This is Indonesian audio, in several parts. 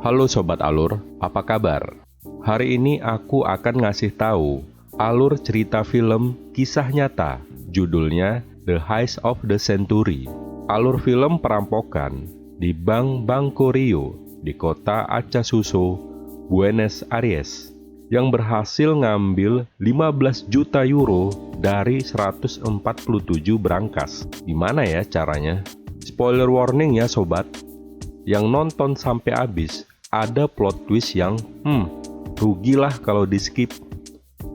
Halo Sobat Alur, apa kabar? Hari ini aku akan ngasih tahu alur cerita film kisah nyata, judulnya The Heist of the Century. Alur film perampokan di Bank Banco Rio di kota Acassuso, Buenos Aires, yang berhasil ngambil 15 juta euro dari 147 brankas. Gimana ya caranya? Spoiler warning ya sobat, yang nonton sampai habis, ada plot twist yang rugilah kalau di skip.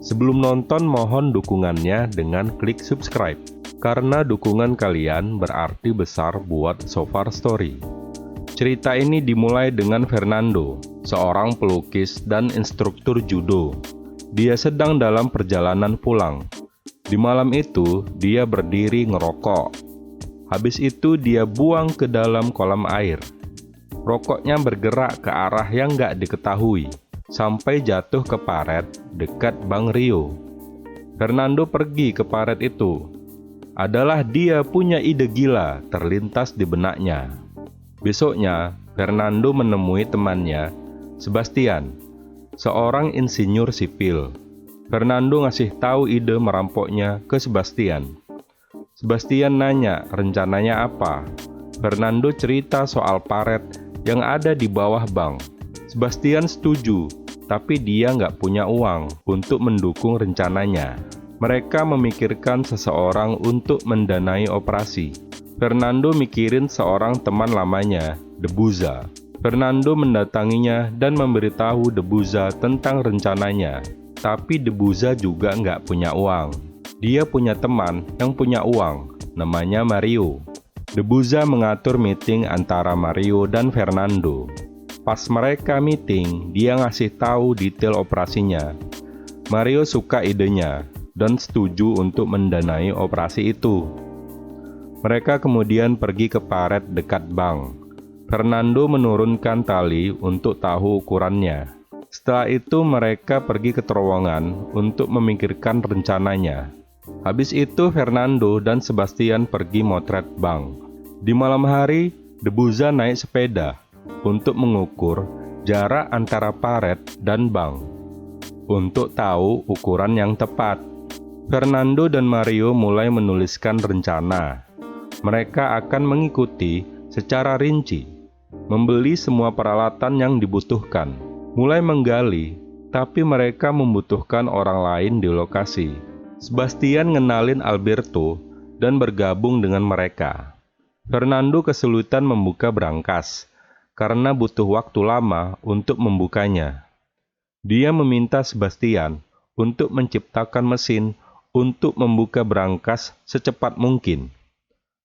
Sebelum nonton mohon dukungannya dengan klik subscribe, karena dukungan kalian berarti besar buat Sofar Story. Cerita ini dimulai dengan Fernando, seorang pelukis dan instruktur judo. Dia sedang dalam perjalanan pulang. Di malam itu, dia berdiri ngerokok. Habis itu dia buang ke dalam kolam air. Rokoknya bergerak ke arah yang nggak diketahui, sampai jatuh ke paret dekat Bank Rio. Fernando pergi ke paret itu. Adalah dia punya ide gila terlintas di benaknya. Besoknya, Fernando menemui temannya, Sebastian, seorang insinyur sipil. Fernando ngasih tahu ide merampoknya ke Sebastian. Sebastian nanya rencananya apa. Fernando cerita soal paret yang ada di bawah bank. Sebastian setuju, tapi dia nggak punya uang untuk mendukung rencananya. Mereka memikirkan seseorang untuk mendanai operasi. Fernando mikirin seorang teman lamanya, Debuza. Fernando mendatanginya dan memberitahu Debuza tentang rencananya. Tapi Debuza juga nggak punya uang. Dia punya teman yang punya uang, namanya Mario. Debuza mengatur meeting antara Mario dan Fernando. Pas mereka meeting, dia ngasih tahu detail operasinya. Mario suka idenya dan setuju untuk mendanai operasi itu. Mereka kemudian pergi ke paret dekat bank. Fernando menurunkan tali untuk tahu ukurannya. Setelah itu mereka pergi ke terowongan untuk memikirkan rencananya. Habis itu Fernando dan Sebastian pergi motret bank. Di malam hari, Debuza naik sepeda untuk mengukur jarak antara paret dan bank untuk tahu ukuran yang tepat. Fernando dan Mario mulai menuliskan rencana. Mereka akan mengikuti secara rinci, membeli semua peralatan yang dibutuhkan, mulai menggali, tapi mereka membutuhkan orang lain di lokasi. Sebastian ngenalin Alberto dan bergabung dengan mereka. Fernando kesulitan membuka brankas karena butuh waktu lama untuk membukanya. Dia meminta Sebastian untuk menciptakan mesin untuk membuka brankas secepat mungkin.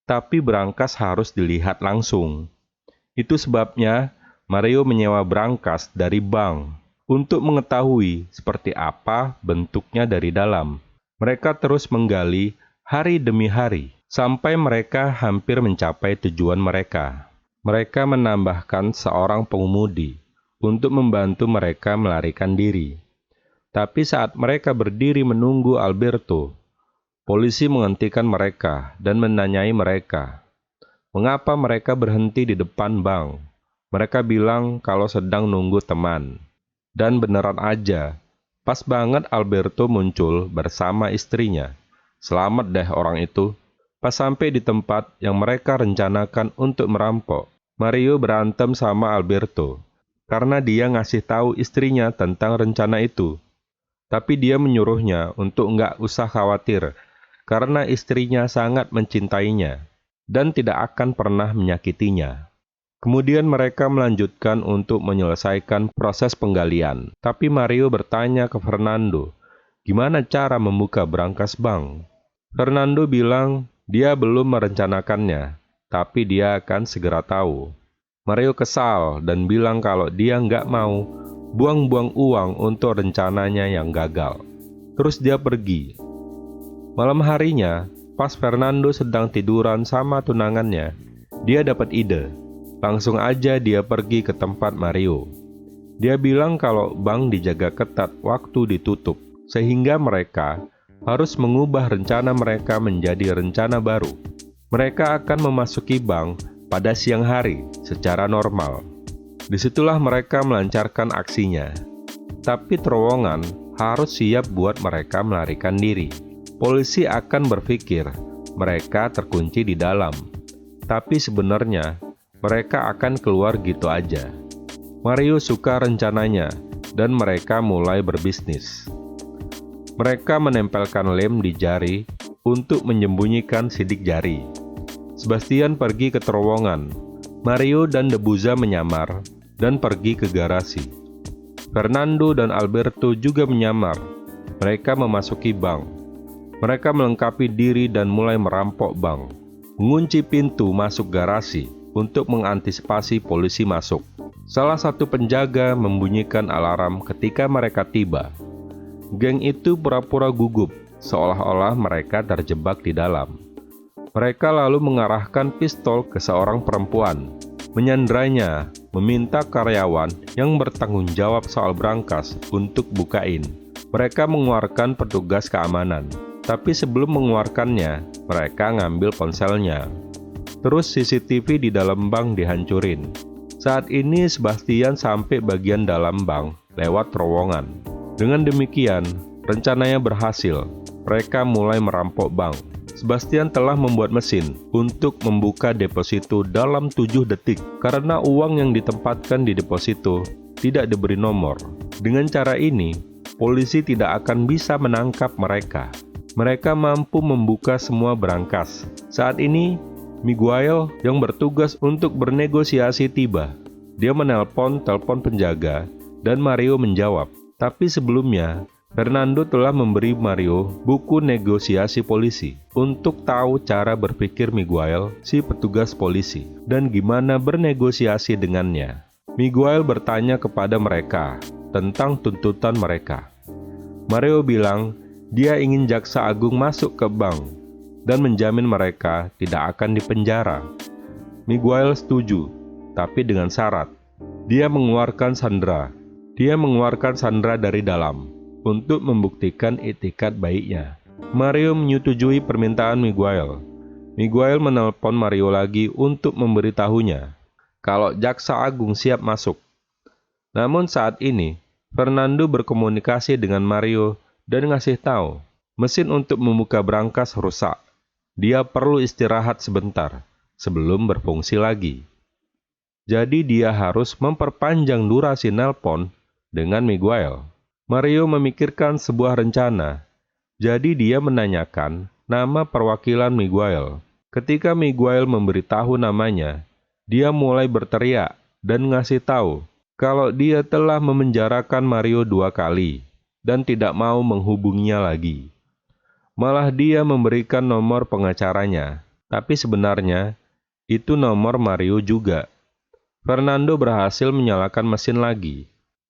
Tapi brankas harus dilihat langsung. Itu sebabnya Mario menyewa brankas dari bank untuk mengetahui seperti apa bentuknya dari dalam. Mereka terus menggali hari demi hari, sampai mereka hampir mencapai tujuan mereka. Mereka menambahkan seorang pengemudi untuk membantu mereka melarikan diri. Tapi saat mereka berdiri menunggu Alberto, polisi menghentikan mereka dan menanyai mereka, mengapa mereka berhenti di depan bank. Mereka bilang kalau sedang nunggu teman. Dan beneran aja, pas banget Alberto muncul bersama istrinya. Selamat deh orang itu. Pas sampai di tempat yang mereka rencanakan untuk merampok, Mario berantem sama Alberto karena dia ngasih tahu istrinya tentang rencana itu. Tapi dia menyuruhnya untuk nggak usah khawatir karena istrinya sangat mencintainya dan tidak akan pernah menyakitinya. Kemudian mereka melanjutkan untuk menyelesaikan proses penggalian. Tapi Mario bertanya ke Fernando, gimana cara membuka brankas bank? Fernando bilang dia belum merencanakannya, tapi dia akan segera tahu. Mario kesal dan bilang kalau dia nggak mau buang-buang uang untuk rencananya yang gagal. Terus dia pergi. Malam harinya, pas Fernando sedang tiduran sama tunangannya, dia dapat ide. Langsung aja dia pergi ke tempat Mario. Dia bilang kalau bank dijaga ketat waktu ditutup, sehingga mereka harus mengubah rencana mereka menjadi rencana baru. Mereka akan memasuki bank pada siang hari secara normal. Disitulah mereka melancarkan aksinya. Tapi terowongan harus siap buat mereka melarikan diri. Polisi akan berpikir mereka terkunci di dalam. Tapi sebenarnya mereka akan keluar gitu aja. Mario suka rencananya dan mereka mulai berbisnis. Mereka menempelkan lem di jari untuk menyembunyikan sidik jari. Sebastian pergi ke terowongan. Mario dan Debuza menyamar dan pergi ke garasi. Fernando dan Alberto juga menyamar. Mereka memasuki bank. Mereka melengkapi diri dan mulai merampok bank. Mengunci pintu masuk garasi untuk mengantisipasi polisi masuk. Salah satu penjaga membunyikan alarm ketika mereka tiba. Geng itu pura-pura gugup, seolah-olah mereka terjebak di dalam. Mereka lalu mengarahkan pistol ke seorang perempuan, menyandranya, meminta karyawan yang bertanggung jawab soal brankas untuk bukain. Mereka mengeluarkan petugas keamanan, tapi sebelum mengeluarkannya, mereka ngambil ponselnya. Terus CCTV di dalam bank dihancurin. Saat ini Sebastian sampai bagian dalam bank lewat terowongan. Dengan demikian, rencananya berhasil. Mereka mulai merampok bank. Sebastian telah membuat mesin untuk membuka deposito dalam 7 detik karena uang yang ditempatkan di deposito tidak diberi nomor. Dengan cara ini, polisi tidak akan bisa menangkap mereka. Mereka mampu membuka semua brankas. Saat ini, Miguel yang bertugas untuk bernegosiasi tiba. Dia menelpon telepon penjaga dan Mario menjawab. Tapi sebelumnya, Fernando telah memberi Mario buku negosiasi polisi untuk tahu cara berpikir Miguel, si petugas polisi, dan gimana bernegosiasi dengannya. Miguel bertanya kepada mereka tentang tuntutan mereka. Mario bilang dia ingin jaksa agung masuk ke bank dan menjamin mereka tidak akan dipenjara. Miguel setuju, tapi dengan syarat. Dia mengeluarkan Sandra dari dalam untuk membuktikan itikat baiknya. Mario menyetujui permintaan Miguel. Miguel menelpon Mario lagi untuk memberitahunya kalau jaksa agung siap masuk. Namun saat ini, Fernando berkomunikasi dengan Mario dan ngasih tahu mesin untuk membuka brankas rusak. Dia perlu istirahat sebentar sebelum berfungsi lagi. Jadi dia harus memperpanjang durasi nelpon dengan Miguel. Mario memikirkan sebuah rencana. Jadi dia menanyakan nama perwakilan Miguel. Ketika Miguel memberitahu namanya, dia mulai berteriak dan ngasih tahu kalau dia telah memenjarakan Mario 2 kali dan tidak mau menghubunginya lagi. Malah dia memberikan nomor pengacaranya, tapi sebenarnya itu nomor Mario juga. Fernando berhasil menyalakan mesin lagi.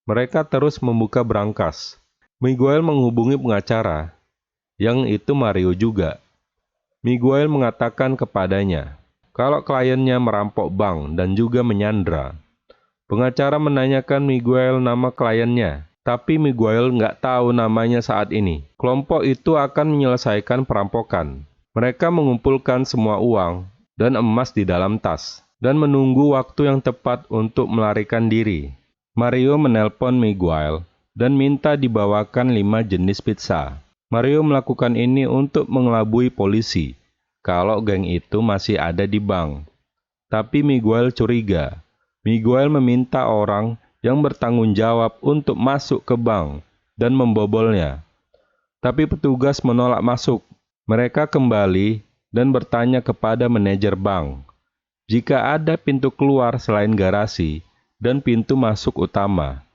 Mereka terus membuka brankas. Miguel menghubungi pengacara, yang itu Mario juga. Miguel mengatakan kepadanya kalau kliennya merampok bank dan juga menyandra. Pengacara menanyakan Miguel nama kliennya, tapi Miguel nggak tahu namanya saat ini. Kelompok itu akan menyelesaikan perampokan. Mereka mengumpulkan semua uang dan emas di dalam tas, dan menunggu waktu yang tepat untuk melarikan diri. Mario menelpon Miguel dan minta dibawakan 5 jenis pizza. Mario melakukan ini untuk mengelabui polisi kalau geng itu masih ada di bank. Tapi Miguel curiga. Miguel meminta orang yang bertanggung jawab untuk masuk ke bank dan membobolnya. Tapi petugas menolak masuk. Mereka kembali dan bertanya kepada manajer bank jika ada pintu keluar selain garasi dan pintu masuk utama.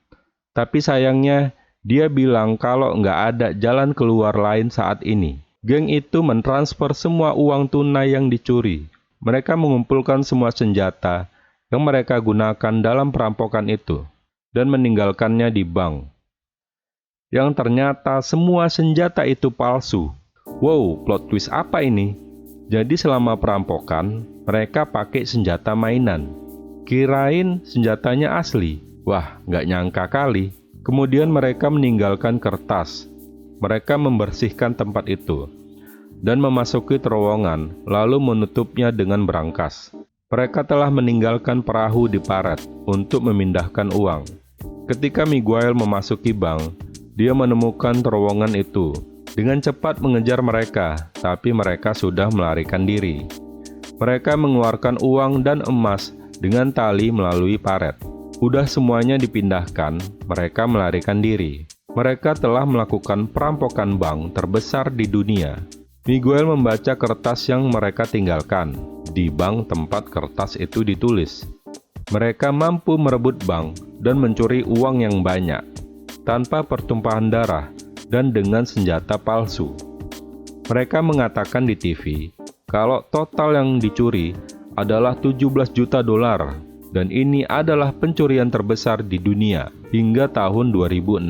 Tapi sayangnya, dia bilang kalau nggak ada jalan keluar lain saat ini. Geng itu mentransfer semua uang tunai yang dicuri. Mereka mengumpulkan semua senjata yang mereka gunakan dalam perampokan itu dan meninggalkannya di bank. Yang ternyata semua senjata itu palsu. Wow, plot twist apa ini? Jadi selama perampokan, mereka pakai senjata mainan. Kirain senjatanya asli. Wah, nggak nyangka kali. Kemudian mereka meninggalkan kertas. Mereka membersihkan tempat itu dan memasuki terowongan, lalu menutupnya dengan brankas. Mereka telah meninggalkan perahu di Paret untuk memindahkan uang. Ketika Miguel memasuki bank, dia menemukan terowongan itu. Dengan cepat mengejar mereka, tapi mereka sudah melarikan diri. Mereka mengeluarkan uang dan emas dengan tali melalui paret. Udah semuanya dipindahkan, mereka melarikan diri. Mereka telah melakukan perampokan bank terbesar di dunia. Miguel membaca kertas yang mereka tinggalkan di bank tempat kertas itu ditulis. Mereka mampu merebut bank dan mencuri uang yang banyak, tanpa pertumpahan darah dan dengan senjata palsu. Mereka mengatakan di TV kalau total yang dicuri adalah 17 juta dolar, dan ini adalah pencurian terbesar di dunia hingga tahun 2006.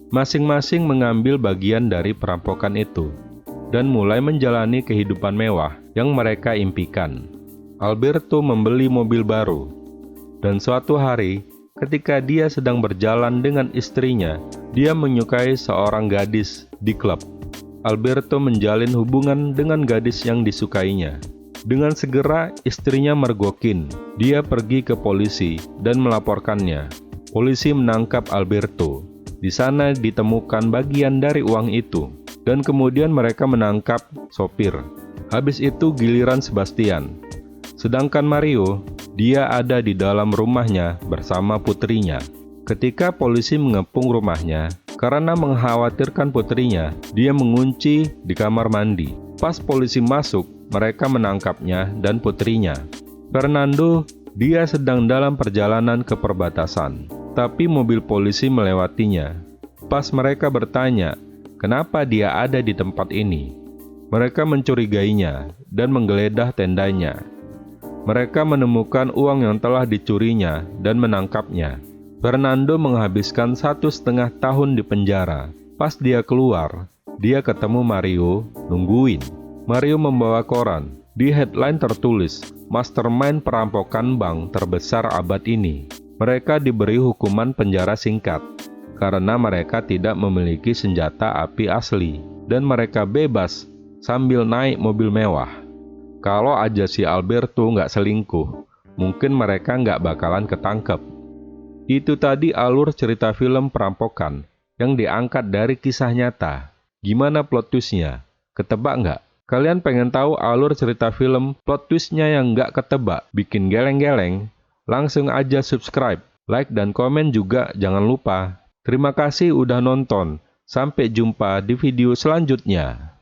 Masing-masing mengambil bagian dari perampokan itu dan mulai menjalani kehidupan mewah yang mereka impikan. Alberto membeli mobil baru, dan suatu hari ketika dia sedang berjalan dengan istrinya, dia menyukai seorang gadis di klub. Alberto menjalin hubungan dengan gadis yang disukainya. Dengan segera istrinya mergokin. Dia pergi ke polisi dan melaporkannya. Polisi menangkap Alberto. Di sana ditemukan bagian dari uang itu, dan kemudian mereka menangkap sopir. Habis itu giliran Sebastian. Sedangkan Mario, dia ada di dalam rumahnya bersama putrinya. Ketika polisi mengepung rumahnya, karena mengkhawatirkan putrinya, dia mengunci di kamar mandi. Pas polisi masuk, mereka menangkapnya dan putrinya. Fernando, dia sedang dalam perjalanan ke perbatasan, tapi mobil polisi melewatinya. Pas mereka bertanya, kenapa dia ada di tempat ini? Mereka mencurigainya dan menggeledah tendanya. Mereka menemukan uang yang telah dicurinya dan menangkapnya. Fernando menghabiskan 1,5 tahun di penjara. Pas dia keluar, dia ketemu Mario, nungguin. Mario membawa koran. Di headline tertulis, Mastermind perampokan bank terbesar abad ini. Mereka diberi hukuman penjara singkat, karena mereka tidak memiliki senjata api asli, dan mereka bebas sambil naik mobil mewah. Kalau aja si Alberto nggak selingkuh, mungkin mereka nggak bakalan ketangkep. Itu tadi alur cerita film perampokan yang diangkat dari kisah nyata. Gimana plot twist-nya? Ketebak nggak? Kalian pengen tahu alur cerita film plot twist-nya yang nggak ketebak, bikin geleng-geleng? Langsung aja subscribe, like, dan komen juga jangan lupa. Terima kasih udah nonton. Sampai jumpa di video selanjutnya.